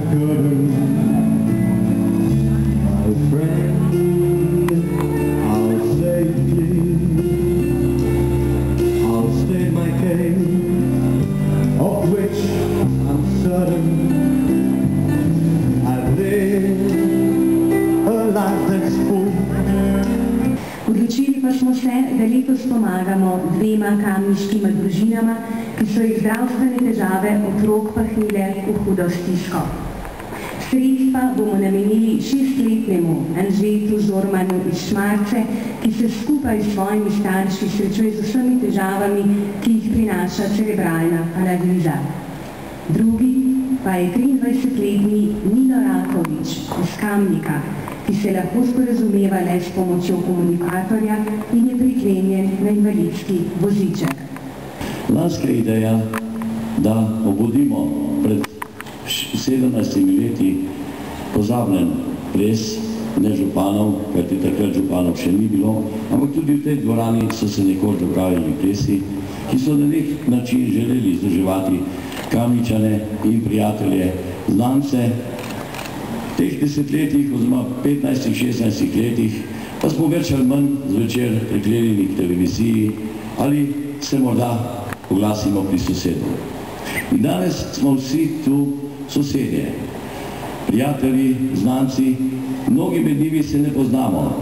couldn't, my friend, I'll stay clean, I'll stay my game, of which I'm certain. I've lived a life that's full. Odločili pa smo se, da letos pomagamo dvema kamniškima družinama, ki so jih zdravstvene težave otrok pahnile v hudo stisko. Sredstva bomo namenili 6-letnemu Anžetu Zormanu iz Šmarce, ki se skupaj s svojimi starši srečuje z vsemi težavami, ki jih prinaša cerebralna paraliza. Drugi pa je 23-letni Nino Rakovič iz Kamnika, ki se lahko sporazumeva le s pomočjo komunikatorja in je priklenjen na invalidski voziček. Lanska ideja, da obudimo pred 17 leti pozabljen ples, ne županov, kajti takrat županov še ni bilo, ampak tudi v tej dvorani so se nekoč dopravili plesi, ki so na nek način želeli združevati Kamničane in prijatelje, znance. V teh desetletjih, oziroma 15-16 letih, pa smo več ali manj zvečer priklenjeni k televiziji ali se morda oglasimo pri sosedu. In danes smo vsi tu sosedje, prijatelji, znanci, mnogi med njimi se ne poznamo,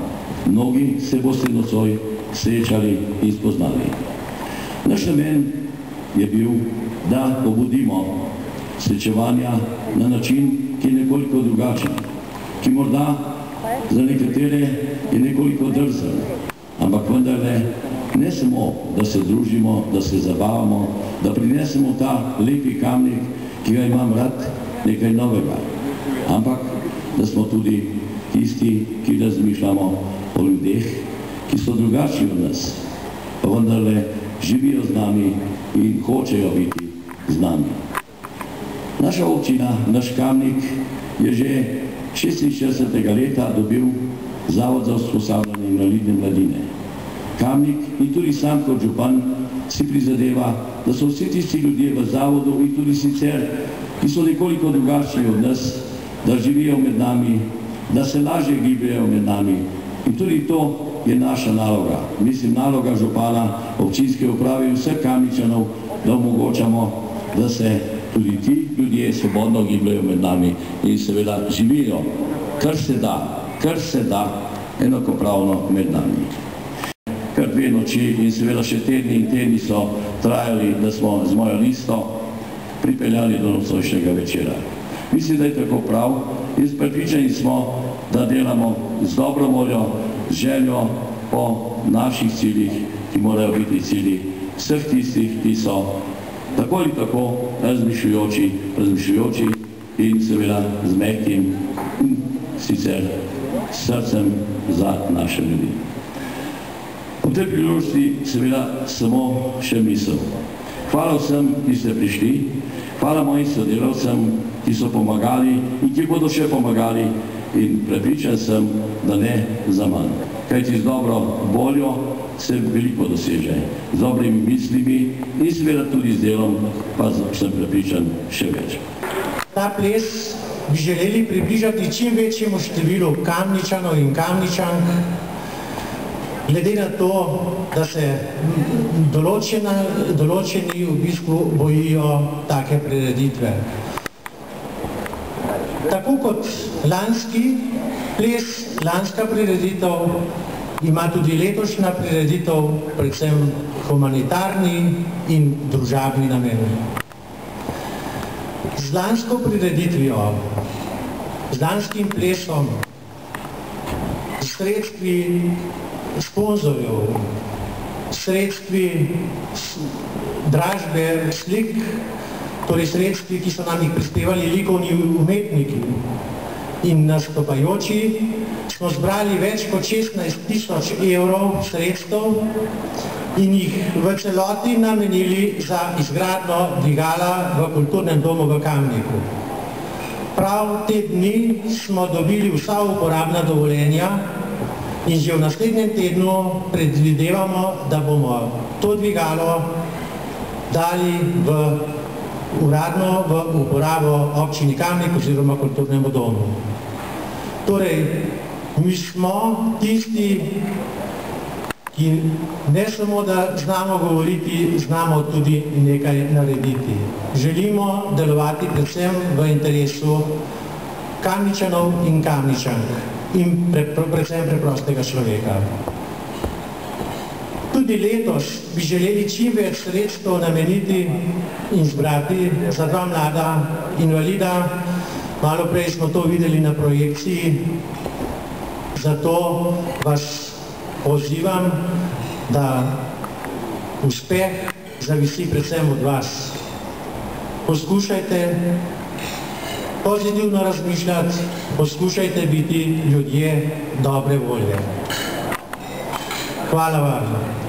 mnogi se boste nocoj srečali in spoznali. Naš namen je bil, da obudimo srečevanja na način, ki je nekoliko drugačen, ki morda za nekatere je nekoliko drzen, ampak vendarle ne samo, da se družimo, da se zabavamo, da prinesemo ta lepi Kamnik, ki ga imam rad, nekaj novega, ampak da smo tudi tisti, ki razmišljamo o ljudeh, ki so drugačni od nas, pa vendarle živijo z nami in hočejo biti z nami. Naša občina, naš Kamnik, je že 66. leta dobil Zavod za usposabljanje invalidne mladine. Kamnik in tudi sam kot župan si prizadeva, da so vsi tisti ljudje v zavodu in tudi sicer, ki so nekoliko drugačni od nas, da živijo med nami, da se lažje gibljajo med nami. In tudi to je naša naloga. Mislim, naloga župana, občinske uprave in vseh Kamničanov, da omogočamo, da se tudi ti ljudje svobodno gibljajo med nami in seveda živijo, kar se da enakopravno med nami. Kar 2 noči in seveda še tedni in tedni so trajali, da smo z mojo listo pripeljali do nocojšnjega večera. Mislim, da je tako prav in prepričani smo, da delamo z dobro voljo, z željo po naših ciljih, ki morajo biti cilji vseh tistih, ki so tako ali tako razmišljujoči in seveda z mehkim, sicer srcem za naše ljudi. V tej priložnosti seveda samo še misel. Hvala vsem, ki ste prišli, hvala mojim sodelavcem, ki so pomagali in ki bodo še pomagali in prepričan sem, da ne za manj. Kajti z dobro voljo se veliko doseže, z dobrimi mislimi in seveda tudi z delom, pa sem prepričan še več. Ta ples bi želeli približati čim večjemu številu Kamničanov in Kamničank, glede na to, da se določeni v bistvu bojijo take prireditve. Tako kot lanski ples, lanska prireditev, ima tudi letošnja prireditev predvsem humanitarni in družabni namen. Z lansko prireditvijo, z lanskim plesom, sredstvi sponzorjev, sredstvi dražbe slik, torej sredstvi, ki so nam jih prispevali likovni umetniki in nastopajoči, smo zbrali več kot 16.000 evrov sredstev in jih v celoti namenili za izgradnjo dvigala v kulturnem domu v Kamniku. Prav te dni smo dobili vsa uporabna dovoljenja in že v naslednjem tednu predvidevamo, da bomo to dvigalo dali v uradno v uporabo občini Kamnik oziroma kulturnemu domu. Torej, mi smo tisti, ki ne samo, da znamo govoriti, znamo tudi nekaj narediti. Želimo delovati predvsem v interesu Kamničanov in Kamničank in predvsem preprostega človeka. Tudi letos bi želeli čim več sredstev nameniti in zbrati za 2 mlada invalida. Malo prej smo to videli na projekciji, zato vas pozivam, da uspeh zavisi predvsem od vas. Poskušajte pozitivno razmišljati, poskušajte biti ljudje dobre volje. Hvala vam.